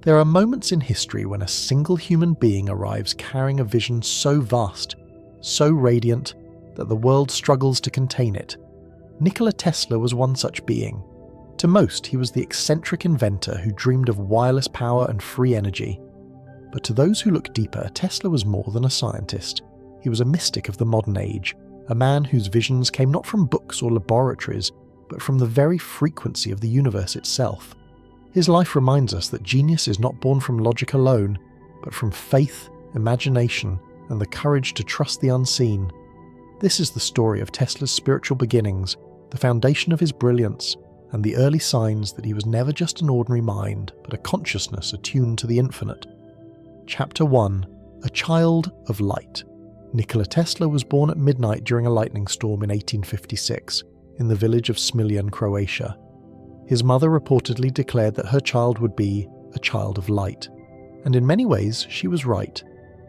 There are moments in history when a single human being arrives carrying a vision so vast, so radiant, that the world struggles to contain it. Nikola Tesla was one such being. To most, he was the eccentric inventor who dreamed of wireless power and free energy. But to those who look deeper, Tesla was more than a scientist. He was a mystic of the modern age, a man whose visions came not from books or laboratories, but from the very frequency of the universe itself. His life reminds us that genius is not born from logic alone, but from faith, imagination, and the courage to trust the unseen. This is the story of Tesla's spiritual beginnings, the foundation of his brilliance, and the early signs that he was never just an ordinary mind, but a consciousness attuned to the infinite. Chapter 1: A Child of Light. Nikola Tesla was born at midnight during a lightning storm in 1856, in the village of Smiljan, Croatia. His mother reportedly declared that her child would be a child of light. And in many ways, she was right.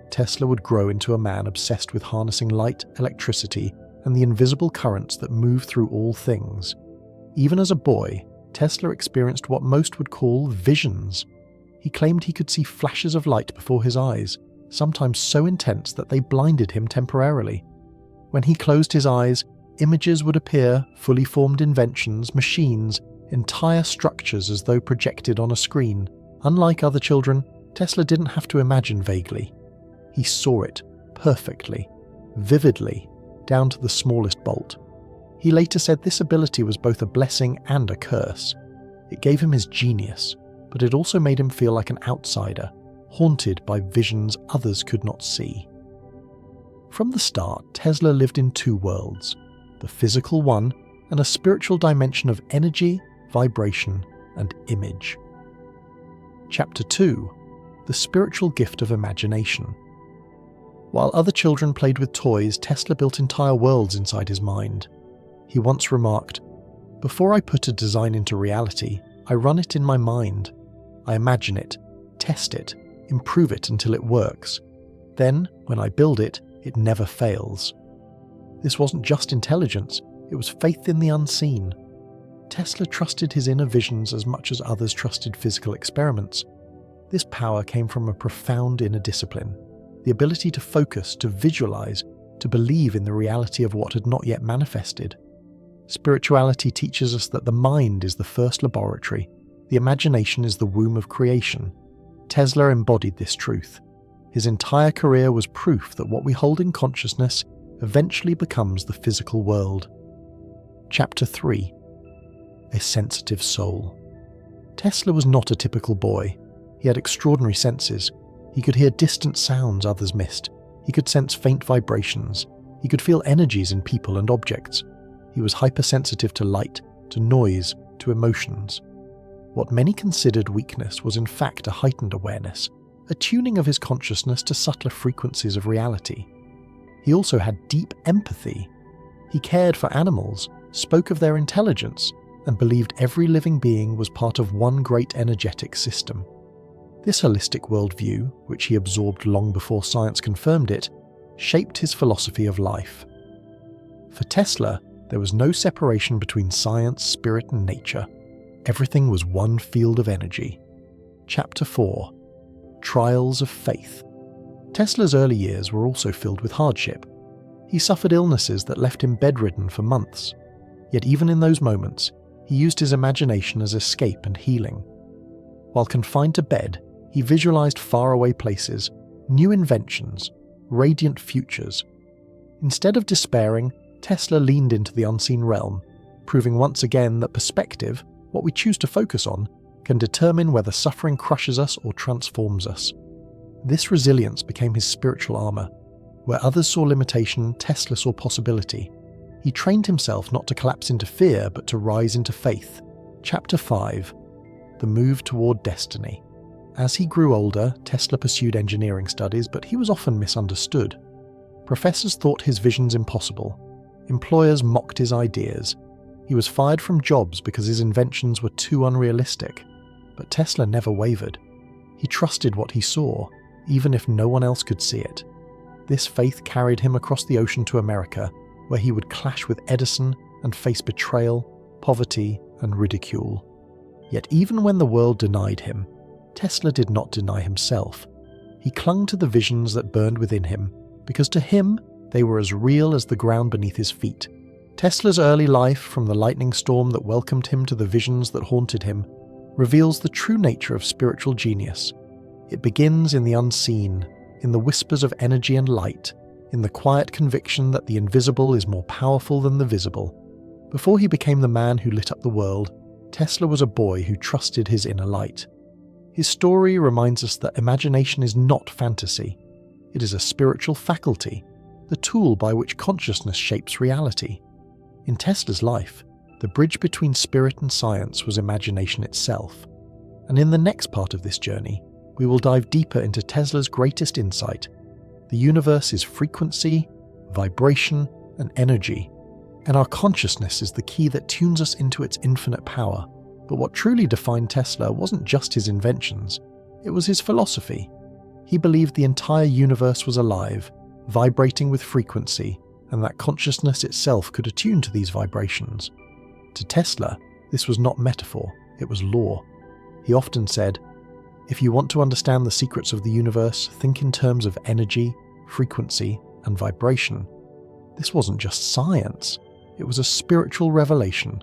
Tesla would grow into a man obsessed with harnessing light, electricity, and the invisible currents that move through all things. Even as a boy, Tesla experienced what most would call visions. He claimed he could see flashes of light before his eyes, sometimes so intense that they blinded him temporarily. When he closed his eyes, images would appear, fully formed inventions, machines, entire structures as though projected on a screen. Unlike other children, Tesla didn't have to imagine vaguely. He saw it perfectly, vividly, down to the smallest bolt. He later said this ability was both a blessing and a curse. It gave him his genius, but it also made him feel like an outsider, haunted by visions others could not see. From the start, Tesla lived in two worlds, the physical one and a spiritual dimension of energy, vibration, and image. Chapter 2: The Spiritual Gift of Imagination. While other children played with toys, Tesla built entire worlds inside his mind. He once remarked, "Before I put a design into reality, I run it in my mind. I imagine it, test it, improve it until it works. Then, when I build it, it never fails." This wasn't just intelligence, it was faith in the unseen. Tesla trusted his inner visions as much as others trusted physical experiments. This power came from a profound inner discipline, the ability to focus, to visualize, to believe in the reality of what had not yet manifested. Spirituality teaches us that the mind is the first laboratory, the imagination is the womb of creation. Tesla embodied this truth. His entire career was proof that what we hold in consciousness eventually becomes the physical world. Chapter 3: A Sensitive Soul. Tesla was not a typical boy. He had extraordinary senses. He could hear distant sounds others missed. He could sense faint vibrations. He could feel energies in people and objects. He was hypersensitive to light, to noise, to emotions. What many considered weakness was in fact a heightened awareness, a tuning of his consciousness to subtler frequencies of reality. He also had deep empathy. He cared for animals, spoke of their intelligence, and believed every living being was part of one great energetic system. This holistic worldview, which he absorbed long before science confirmed it, shaped his philosophy of life. For Tesla, there was no separation between science, spirit, and nature. Everything was one field of energy. Chapter 4: Trials of Faith. Tesla's early years were also filled with hardship. He suffered illnesses that left him bedridden for months. Yet even in those moments, he used his imagination as escape and healing. While confined to bed, he visualized faraway places, new inventions, radiant futures. Instead of despairing, Tesla leaned into the unseen realm, proving once again that perspective, what we choose to focus on, can determine whether suffering crushes us or transforms us. This resilience became his spiritual armor. Where others saw limitation, Tesla saw possibility. He trained himself not to collapse into fear, but to rise into faith. Chapter 5: The Move Toward Destiny. As he grew older, Tesla pursued engineering studies, but he was often misunderstood. Professors thought his visions impossible. Employers mocked his ideas. He was fired from jobs because his inventions were too unrealistic. But Tesla never wavered. He trusted what he saw, even if no one else could see it. This faith carried him across the ocean to America, where he would clash with Edison and face betrayal, poverty, and ridicule. Yet even when the world denied him, Tesla did not deny himself. He clung to the visions that burned within him, because to him they were as real as the ground beneath his feet. Tesla's early life, from the lightning storm that welcomed him to the visions that haunted him, reveals the true nature of spiritual genius. It begins in the unseen, in the whispers of energy and light, in the quiet conviction that the invisible is more powerful than the visible. Before he became the man who lit up the world, Tesla was a boy who trusted his inner light. His story reminds us that imagination is not fantasy. It is a spiritual faculty, the tool by which consciousness shapes reality. In Tesla's life, the bridge between spirit and science was imagination itself. And in the next part of this journey, we will dive deeper into Tesla's greatest insight. The universe is frequency, vibration, and energy, and our consciousness is the key that tunes us into its infinite power. But what truly defined Tesla wasn't just his inventions, it was his philosophy. He believed the entire universe was alive, vibrating with frequency, and that consciousness itself could attune to these vibrations. To Tesla, this was not metaphor, it was law. He often said, "If you want to understand the secrets of the universe, think in terms of energy, frequency, and vibration." This wasn't just science, it was a spiritual revelation.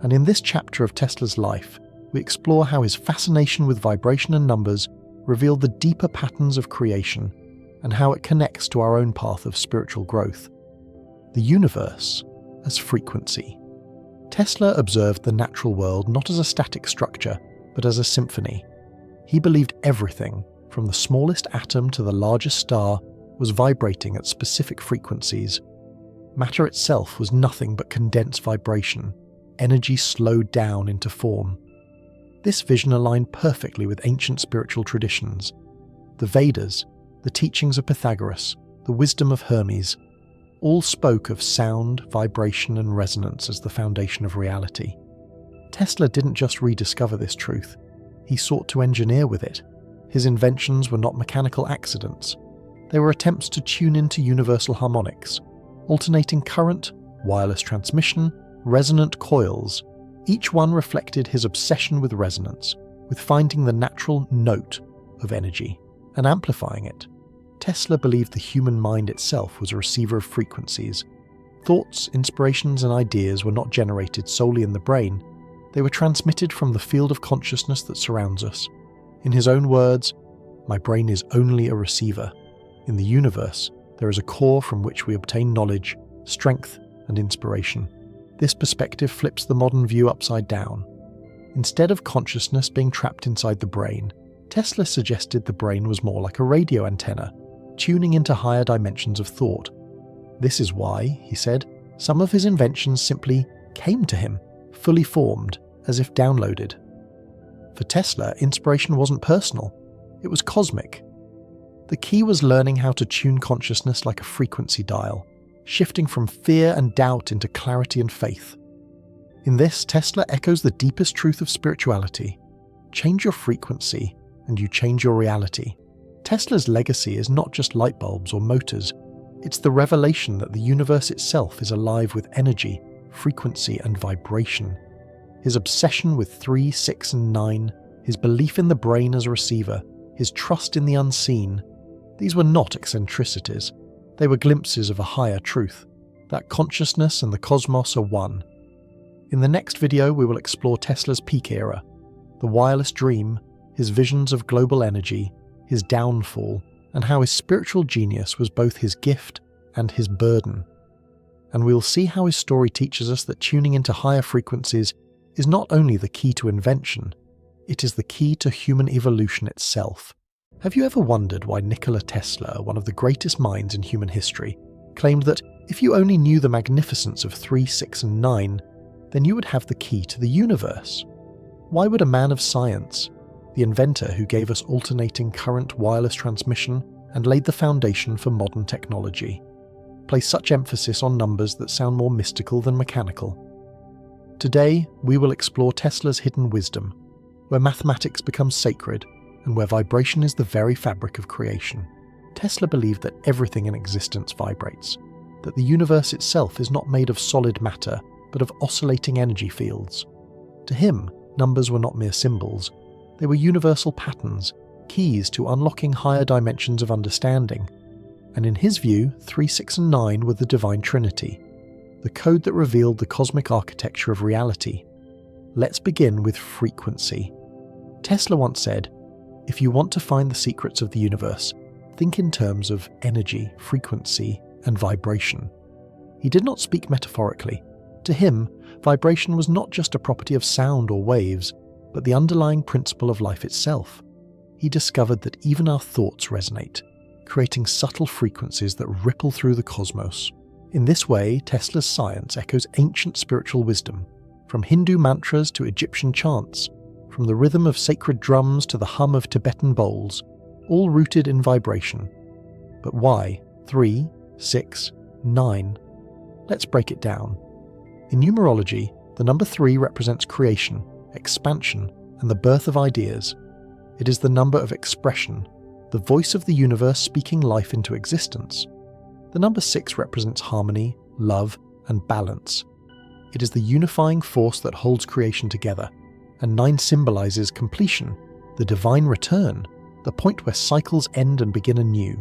And in this chapter of Tesla's life, we explore how his fascination with vibration and numbers revealed the deeper patterns of creation and how it connects to our own path of spiritual growth. The universe as frequency. Tesla observed the natural world not as a static structure, but as a symphony. He believed everything, from the smallest atom to the largest star, was vibrating at specific frequencies. Matter itself was nothing but condensed vibration, energy slowed down into form. This vision aligned perfectly with ancient spiritual traditions. The Vedas, the teachings of Pythagoras, the wisdom of Hermes, all spoke of sound, vibration, and resonance as the foundation of reality. Tesla didn't just rediscover this truth, he sought to engineer with it. His inventions were not mechanical accidents. They were attempts to tune into universal harmonics, alternating current, wireless transmission, resonant coils. Each one reflected his obsession with resonance, with finding the natural note of energy and amplifying it. Tesla believed the human mind itself was a receiver of frequencies. Thoughts, inspirations, and ideas were not generated solely in the brain. They were transmitted from the field of consciousness that surrounds us. In his own words, "My brain is only a receiver. In the universe, there is a core from which we obtain knowledge, strength, and inspiration." This perspective flips the modern view upside down. Instead of consciousness being trapped inside the brain, Tesla suggested the brain was more like a radio antenna, tuning into higher dimensions of thought. This is why, he said, some of his inventions simply came to him, fully formed, as if downloaded. For Tesla, inspiration wasn't personal, it was cosmic. The key was learning how to tune consciousness like a frequency dial, shifting from fear and doubt into clarity and faith. In this, Tesla echoes the deepest truth of spirituality. Change your frequency, and you change your reality. Tesla's legacy is not just light bulbs or motors, it's the revelation that the universe itself is alive with energy, frequency, and vibration. His obsession with 3, 6, and 9, his belief in the brain as a receiver, his trust in the unseen, these were not eccentricities. They were glimpses of a higher truth, that consciousness and the cosmos are one. In the next video, we will explore Tesla's peak era, the wireless dream, his visions of global energy, his downfall, and how his spiritual genius was both his gift and his burden. And we'll see how his story teaches us that tuning into higher frequencies is not only the key to invention, it is the key to human evolution itself. Have you ever wondered why Nikola Tesla, one of the greatest minds in human history, claimed that if you only knew the magnificence of 3, 6, and 9, then you would have the key to the universe? Why would a man of science, the inventor who gave us alternating current wireless transmission and laid the foundation for modern technology, place such emphasis on numbers that sound more mystical than mechanical? Today, we will explore Tesla's hidden wisdom, where mathematics becomes sacred and where vibration is the very fabric of creation. Tesla believed that everything in existence vibrates, that the universe itself is not made of solid matter, but of oscillating energy fields. To him, numbers were not mere symbols, They were universal patterns, keys to unlocking higher dimensions of understanding. And in his view, 3, 6, and 9 were the divine trinity, the code that revealed the cosmic architecture of reality. Let's begin with frequency. Tesla once said, "If you want to find the secrets of the universe, think in terms of energy, frequency, and vibration." He did not speak metaphorically. To him, vibration was not just a property of sound or waves, but the underlying principle of life itself. He discovered that even our thoughts resonate, creating subtle frequencies that ripple through the cosmos. In this way, Tesla's science echoes ancient spiritual wisdom, from Hindu mantras to Egyptian chants, from the rhythm of sacred drums to the hum of Tibetan bowls, all rooted in vibration. But why 3, 6, 9? Let's break it down. In numerology, the number 3 represents creation, expansion, and the birth of ideas. It is the number of expression, the voice of the universe speaking life into existence. The number 6 represents harmony, love, and balance. It is the unifying force that holds creation together, and 9 symbolizes completion, the divine return, the point where cycles end and begin anew.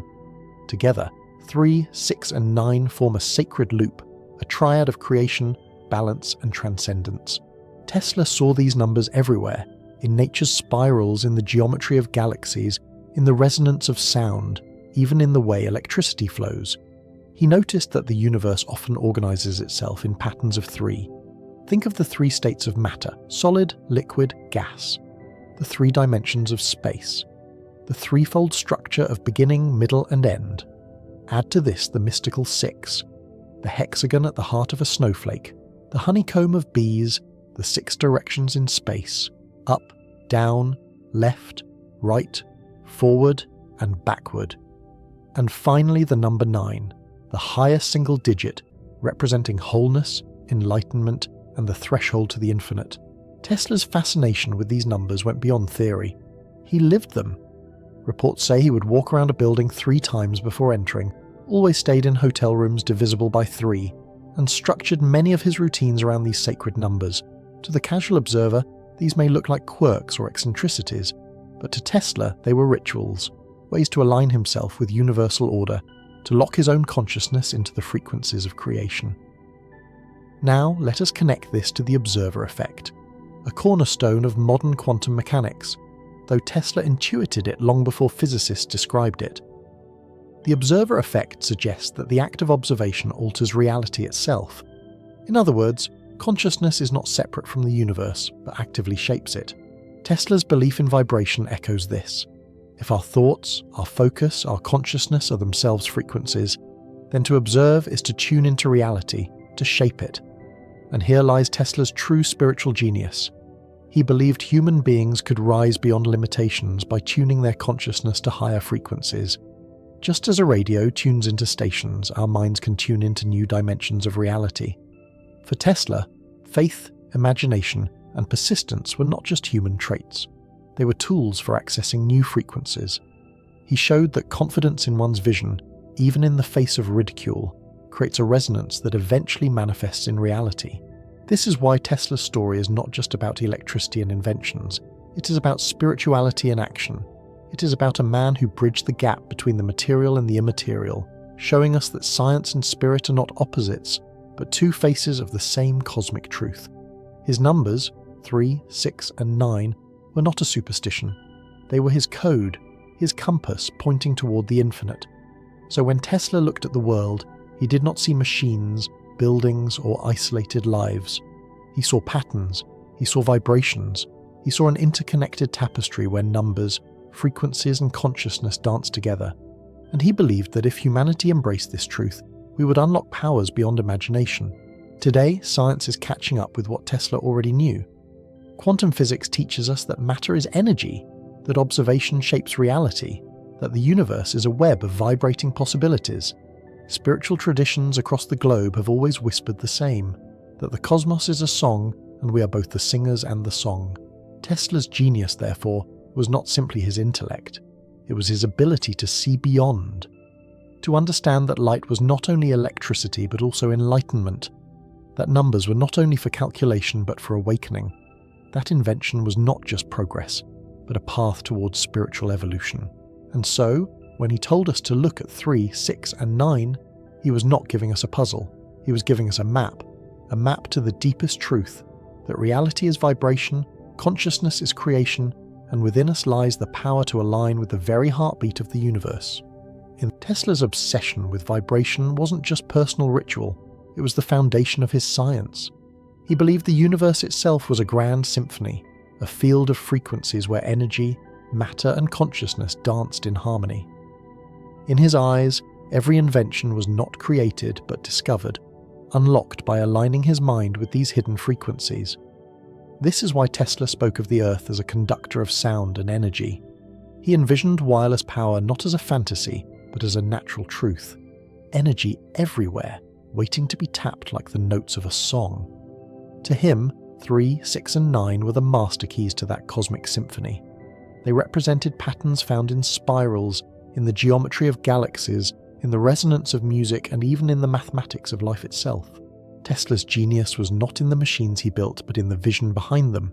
Together, 3, 6, and 9 form a sacred loop, a triad of creation, balance, and transcendence. Tesla saw these numbers everywhere, in nature's spirals, in the geometry of galaxies, in the resonance of sound, even in the way electricity flows. He noticed that the universe often organizes itself in patterns of 3. Think of the 3 states of matter: solid, liquid, gas. The 3 dimensions of space. The threefold structure of beginning, middle, and end. Add to this the mystical 6, the hexagon at the heart of a snowflake, the honeycomb of bees, the 6 directions in space: up, down, left, right, forward, and backward. And finally the number 9, the highest single digit, representing wholeness, enlightenment, and the threshold to the infinite. Tesla's fascination with these numbers went beyond theory. He lived them. Reports say he would walk around a building 3 times before entering, always stayed in hotel rooms divisible by 3, and structured many of his routines around these sacred numbers. To the casual observer, these may look like quirks or eccentricities, but to Tesla they were rituals, ways to align himself with universal order, to lock his own consciousness into the frequencies of creation. Now let us connect this to the observer effect, a cornerstone of modern quantum mechanics, though Tesla intuited it long before physicists described it. The observer effect suggests that the act of observation alters reality itself. In other words, consciousness is not separate from the universe, but actively shapes it. Tesla's belief in vibration echoes this. If our thoughts, our focus, our consciousness are themselves frequencies, then to observe is to tune into reality, to shape it. And here lies Tesla's true spiritual genius. He believed human beings could rise beyond limitations by tuning their consciousness to higher frequencies. Just as a radio tunes into stations, our minds can tune into new dimensions of reality. For Tesla, faith, imagination, and persistence were not just human traits. They were tools for accessing new frequencies. He showed that confidence in one's vision, even in the face of ridicule, creates a resonance that eventually manifests in reality. This is why Tesla's story is not just about electricity and inventions. It is about spirituality in action. It is about a man who bridged the gap between the material and the immaterial, showing us that science and spirit are not opposites, but 2 faces of the same cosmic truth. His numbers, 3, 6, and 9, were not a superstition. They were his code, his compass pointing toward the infinite. So when Tesla looked at the world, he did not see machines, buildings, or isolated lives. He saw patterns, he saw vibrations, he saw an interconnected tapestry where numbers, frequencies, and consciousness danced together. And he believed that if humanity embraced this truth, we would unlock powers beyond imagination. Today, science is catching up with what Tesla already knew. Quantum physics teaches us that matter is energy, that observation shapes reality, that the universe is a web of vibrating possibilities. Spiritual traditions across the globe have always whispered the same, that the cosmos is a song and we are both the singers and the song. Tesla's genius, therefore, was not simply his intellect. It was his ability to see beyond, to understand that light was not only electricity but also enlightenment, that numbers were not only for calculation but for awakening. That invention was not just progress, but a path towards spiritual evolution. And so, when he told us to look at 3, 6, and 9, he was not giving us a puzzle. He was giving us a map to the deepest truth, that reality is vibration, consciousness is creation, and within us lies the power to align with the very heartbeat of the universe. Tesla's obsession with vibration wasn't just personal ritual, it was the foundation of his science. He believed the universe itself was a grand symphony, a field of frequencies where energy, matter, and consciousness danced in harmony. In his eyes, every invention was not created but discovered, unlocked by aligning his mind with these hidden frequencies. This is why Tesla spoke of the Earth as a conductor of sound and energy. He envisioned wireless power not as a fantasy, but as a natural truth. Energy everywhere, waiting to be tapped like the notes of a song. To him, 3, 6, and 9 were the master keys to that cosmic symphony. They represented patterns found in spirals, in the geometry of galaxies, in the resonance of music, and even in the mathematics of life itself. Tesla's genius was not in the machines he built, but in the vision behind them.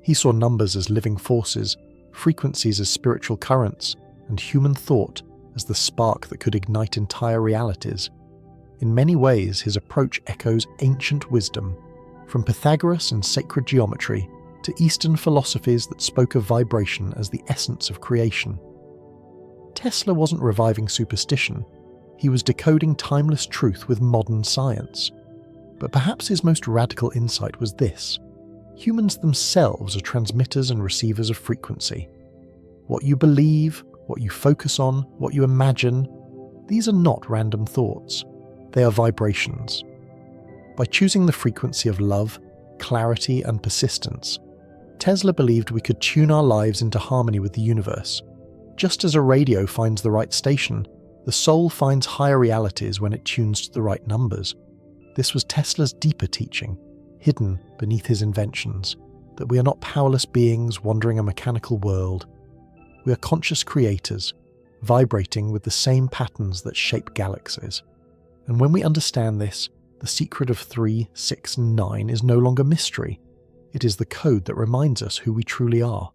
He saw numbers as living forces, frequencies as spiritual currents, and human thought as the spark that could ignite entire realities. In many ways, his approach echoes ancient wisdom, from Pythagoras and sacred geometry to Eastern philosophies that spoke of vibration as the essence of creation. Tesla wasn't reviving superstition, he was decoding timeless truth with modern science. But perhaps his most radical insight was this: humans themselves are transmitters and receivers of frequency. What you believe, what you focus on, what you imagine, these are not random thoughts. They are vibrations. By choosing the frequency of love, clarity, and persistence, Tesla believed we could tune our lives into harmony with the universe. Just as a radio finds the right station, the soul finds higher realities when it tunes to the right numbers. This was Tesla's deeper teaching, hidden beneath his inventions, that we are not powerless beings wandering a mechanical world. We are conscious creators, vibrating with the same patterns that shape galaxies. And when we understand this, the secret of 3, 6, and 9 is no longer mystery. It is the code that reminds us who we truly are.